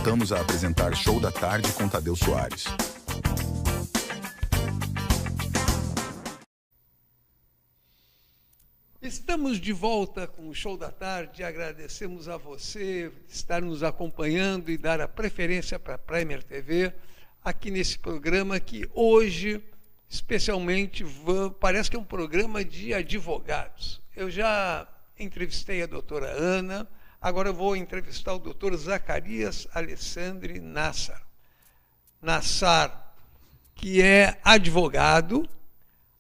Voltamos a apresentar Show da Tarde com Tadeu Soares. Estamos de volta com o Show da Tarde. Agradecemos a você estar nos acompanhando e dar a preferência para a Premier TV aqui nesse programa que hoje, especialmente, parece que é um programa de advogados. Eu já entrevistei a doutora Ana, agora eu vou entrevistar o doutor Zacarias Alessandri Nassar. Nassar, que é advogado,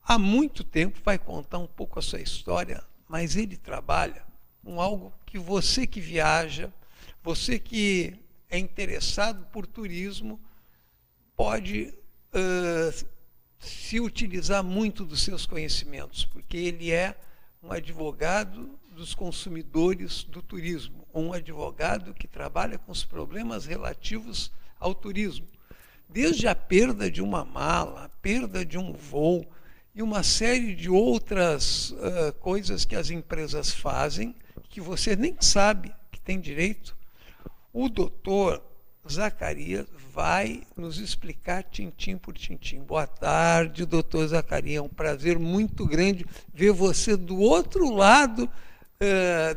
há muito tempo, vai contar um pouco a sua história, mas ele trabalha com algo que você que viaja, você que é interessado por turismo, pode se utilizar muito dos seus conhecimentos, porque ele é um advogado dos consumidores do turismo, um advogado que trabalha com os problemas relativos ao turismo, desde a perda de uma mala, a perda de um voo, e uma série de outras coisas que as empresas fazem, que você nem sabe que tem direito. O doutor Zacarias vai nos explicar tintim por tintim. Boa tarde, doutor Zacarias. É um prazer muito grande ver você do outro lado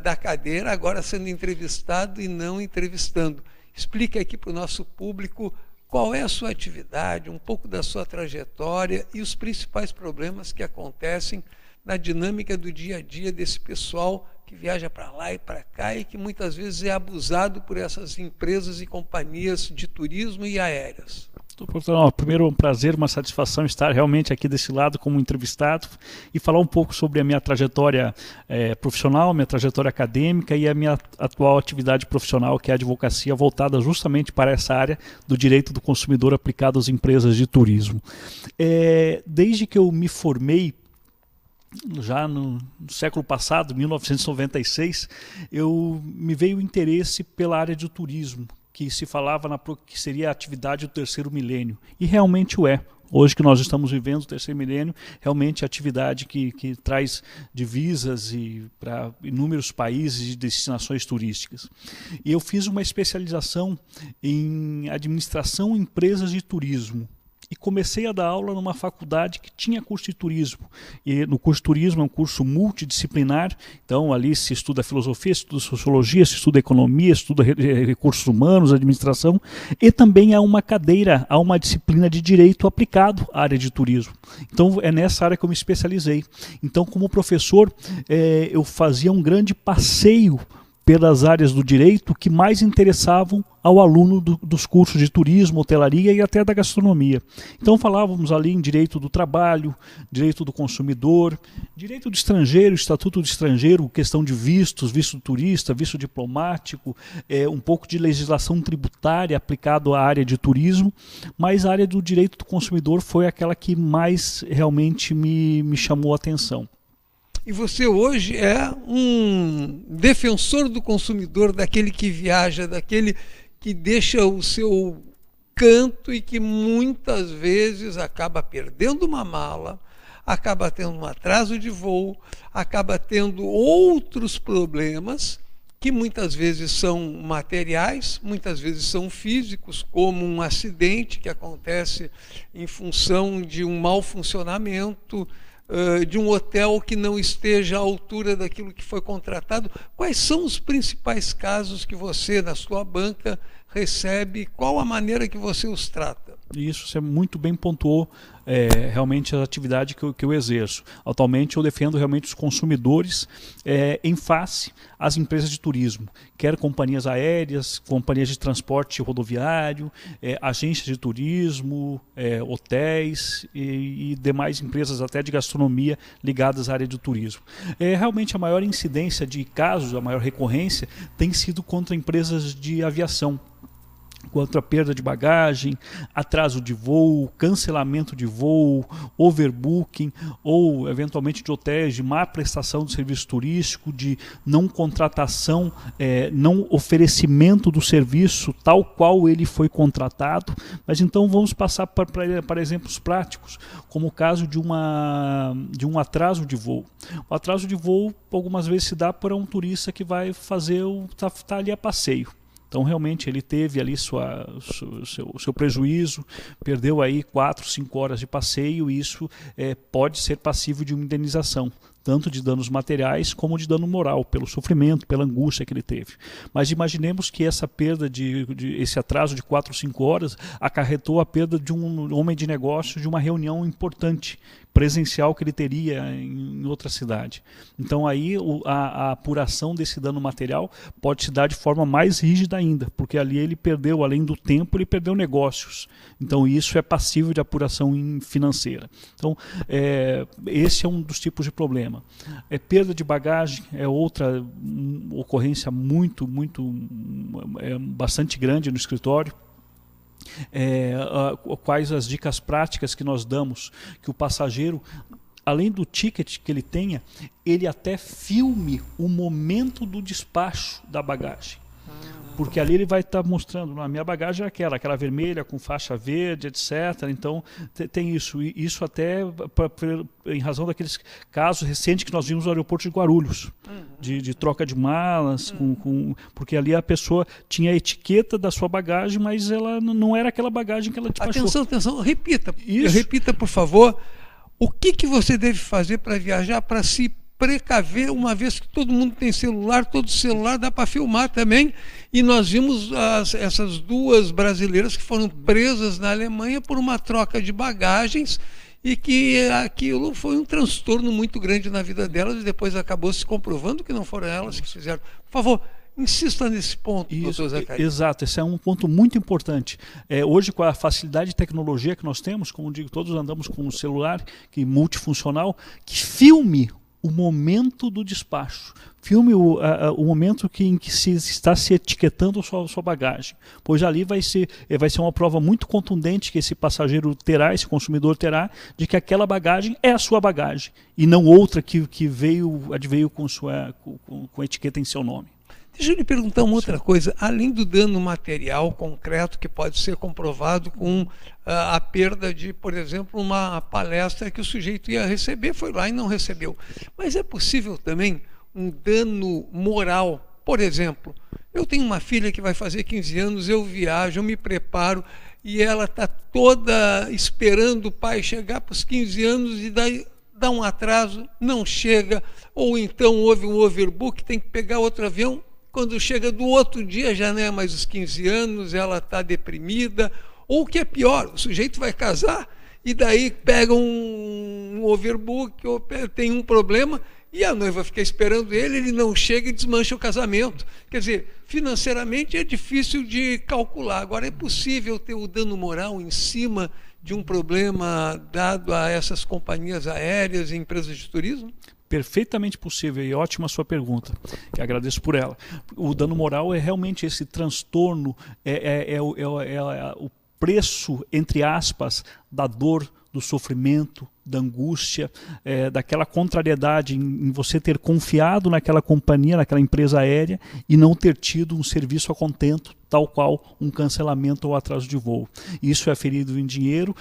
da cadeira, agora sendo entrevistado e não entrevistando. Explique aqui para o nosso público qual é a sua atividade, um pouco da sua trajetória e os principais problemas que acontecem na dinâmica do dia a dia desse pessoal que viaja para lá e para cá e que muitas vezes é abusado por essas empresas e companhias de turismo e aéreas. Primeiro, um prazer, uma satisfação estar realmente aqui desse lado como entrevistado e falar um pouco sobre a minha trajetória profissional, minha trajetória acadêmica e a minha atual atividade profissional, que é a advocacia, voltada justamente para essa área do direito do consumidor aplicado às empresas de turismo. Desde que eu me formei, já no século passado, 1996, me veio o interesse pela área de turismo, que se falava que seria a atividade do terceiro milênio, e realmente o é. Hoje que nós estamos vivendo o terceiro milênio, realmente a atividade que traz divisas para inúmeros países e destinações turísticas. E eu fiz uma especialização em administração em empresas de turismo. E comecei a dar aula numa faculdade que tinha curso de turismo. E no curso de turismo é um curso multidisciplinar, então ali se estuda filosofia, se estuda sociologia, se estuda economia, se estuda recursos humanos, administração, e também há uma cadeira, há uma disciplina de direito aplicado à área de turismo. Então é nessa área que eu me especializei. Então, como professor, eu fazia um grande passeio pelas áreas do direito que mais interessavam ao aluno dos cursos de turismo, hotelaria e até da gastronomia. Então falávamos ali em direito do trabalho, direito do consumidor, direito do estrangeiro, estatuto do estrangeiro, questão de vistos, visto turista, visto diplomático, um pouco de legislação tributária aplicado à área de turismo, mas a área do direito do consumidor foi aquela que mais realmente me chamou a atenção. E você hoje é um defensor do consumidor, daquele que viaja, daquele que deixa o seu canto e que muitas vezes acaba perdendo uma mala, acaba tendo um atraso de voo, acaba tendo outros problemas que muitas vezes são materiais, muitas vezes são físicos, como um acidente que acontece em função de um mau funcionamento, de um hotel que não esteja à altura daquilo que foi contratado. Quais são os principais casos que você, na sua banca, recebe? Qual a maneira que você os trata? Isso, você muito bem pontuou realmente a atividade que eu exerço. Atualmente eu defendo realmente os consumidores em face às empresas de turismo, quer companhias aéreas, companhias de transporte rodoviário, agências de turismo, hotéis e demais empresas até de gastronomia ligadas à área de turismo. Realmente a maior incidência de casos, a maior recorrência tem sido contra empresas de aviação, quanto a perda de bagagem, atraso de voo, cancelamento de voo, overbooking ou eventualmente de hotéis, de má prestação de serviço turístico, de não contratação, não oferecimento do serviço tal qual ele foi contratado. Mas então vamos passar para exemplos práticos, como o caso de um atraso de voo. O atraso de voo algumas vezes se dá para um turista que vai fazer tá ali a passeio. Então realmente ele teve ali seu prejuízo, perdeu aí 4, 5 horas de passeio, e isso pode ser passível de uma indenização, tanto de danos materiais como de dano moral, pelo sofrimento, pela angústia que ele teve. Mas imaginemos que essa perda, esse atraso de 4 ou 5 horas acarretou a perda de um homem de negócio, de uma reunião importante, presencial, que ele teria em outra cidade. Então aí a apuração desse dano material pode se dar de forma mais rígida ainda, porque ali ele perdeu, além do tempo, ele perdeu negócios. Então isso é passível de apuração financeira. Então esse é um dos tipos de problema. Perda de bagagem é outra ocorrência bastante grande no escritório. Quais as dicas práticas que nós damos? Que o passageiro, além do ticket que ele tenha, ele até filme o momento do despacho da bagagem. Porque ali ele vai estar mostrando, a minha bagagem é aquela vermelha com faixa verde, etc. Então tem isso. E isso até em razão daqueles casos recentes que nós vimos no aeroporto de Guarulhos, de troca de malas, porque ali a pessoa tinha a etiqueta da sua bagagem, mas ela não era aquela bagagem que ela despachou. Atenção, repita, por favor. O que você deve fazer para viajar, para se precaver, uma vez que todo mundo tem celular, todo celular dá para filmar também, e nós vimos essas 2 brasileiras que foram presas na Alemanha por uma troca de bagagens, e que aquilo foi um transtorno muito grande na vida delas, e depois acabou se comprovando que não foram elas que fizeram. Por favor, insista nesse ponto, doutor Zacarias. Exato, esse é um ponto muito importante. Hoje, com a facilidade de tecnologia que nós temos, como digo, todos andamos com um celular multifuncional, que filme o momento do despacho, filme o momento em que se está se etiquetando a sua bagagem, pois ali vai ser uma prova muito contundente que esse passageiro terá, esse consumidor terá, de que aquela bagagem é a sua bagagem e não outra que adveio com a etiqueta em seu nome. Deixa eu lhe perguntar uma outra coisa. Além do dano material concreto que pode ser comprovado com a perda de, por exemplo, uma palestra que o sujeito ia receber, foi lá e não recebeu. Mas é possível também um dano moral. Por exemplo, eu tenho uma filha que vai fazer 15 anos, eu viajo, eu me preparo e ela está toda esperando o pai chegar para os 15 anos e daí dá um atraso, não chega, ou então houve um overbook, tem que pegar outro avião. Quando chega do outro dia, já não é mais os 15 anos, ela está deprimida. Ou o que é pior, o sujeito vai casar e daí pega um overbook, ou tem um problema, e a noiva fica esperando ele não chega e desmancha o casamento. Quer dizer, financeiramente é difícil de calcular. Agora, é possível ter o dano moral em cima de um problema dado a essas companhias aéreas e empresas de turismo? Perfeitamente possível, e ótima a sua pergunta, que agradeço por ela. O dano moral é realmente esse transtorno, o preço, entre aspas, da dor, do sofrimento, da angústia, daquela contrariedade em você ter confiado naquela companhia, naquela empresa aérea e não ter tido um serviço a contento, tal qual um cancelamento ou atraso de voo. Isso é ferido em dinheiro.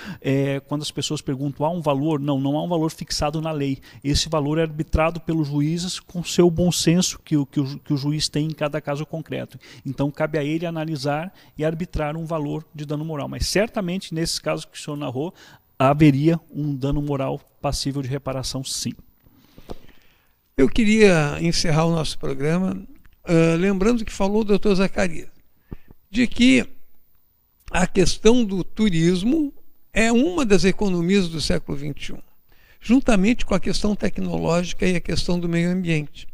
Quando as pessoas perguntam, há um valor? Não há um valor fixado na lei. Esse valor é arbitrado pelos juízes com seu bom senso que o juiz tem em cada caso concreto. Então cabe a ele analisar e arbitrar um valor de dano moral. Mas certamente, nesses casos que o senhor narrou, haveria um dano moral passível de reparação, sim. Eu queria encerrar o nosso programa lembrando que falou o doutor Zacarias, de que a questão do turismo é uma das economias do século XXI, juntamente com a questão tecnológica e a questão do meio ambiente.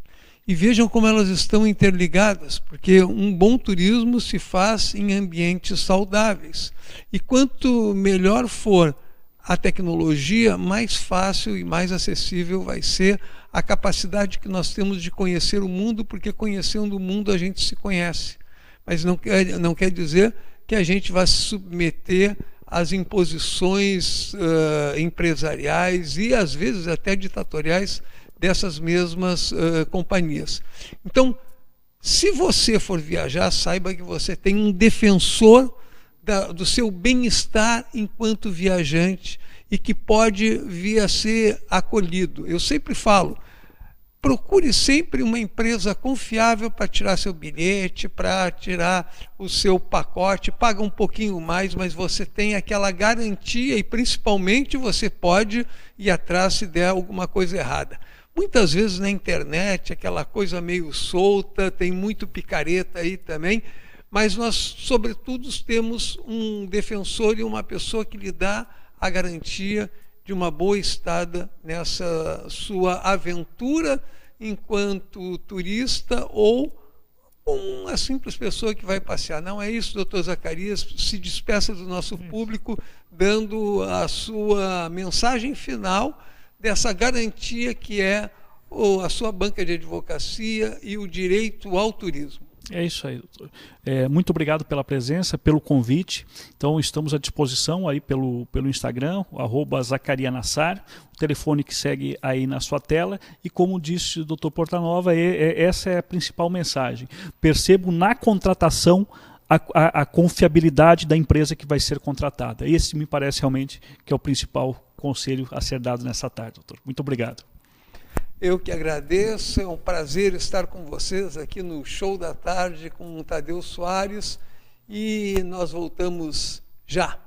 E vejam como elas estão interligadas, porque um bom turismo se faz em ambientes saudáveis. E quanto melhor for a tecnologia, mais fácil e mais acessível vai ser a capacidade que nós temos de conhecer o mundo, porque conhecendo o mundo a gente se conhece. Mas não quer dizer que a gente vai se submeter às imposições empresariais e às vezes até ditatoriais dessas mesmas companhias. Então, se você for viajar, saiba que você tem um defensor do seu bem-estar enquanto viajante e que pode vir a ser acolhido. Eu sempre falo, procure sempre uma empresa confiável para tirar seu bilhete, para tirar o seu pacote. Paga um pouquinho mais, mas você tem aquela garantia e principalmente você pode ir atrás se der alguma coisa errada. Muitas vezes na internet, aquela coisa meio solta, tem muito picareta aí também, mas nós, sobretudo, temos um defensor e uma pessoa que lhe dá a garantia de uma boa estada nessa sua aventura enquanto turista ou uma simples pessoa que vai passear. Não é isso, doutor Zacarias? Se despeça do nosso público dando a sua mensagem final dessa garantia que é a sua banca de advocacia e o direito ao turismo. É isso aí, doutor. Muito obrigado pela presença, pelo convite. Então, estamos à disposição aí pelo Instagram, @ZacariaNassar, o telefone que segue aí na sua tela. E como disse o doutor Portanova, essa é a principal mensagem. Percebo na contratação a confiabilidade da empresa que vai ser contratada. Esse me parece realmente que é o principal conselho a ser dado nessa tarde, doutor. Muito obrigado. Eu que agradeço, é um prazer estar com vocês aqui no Show da Tarde com o Tadeu Soares e nós voltamos já.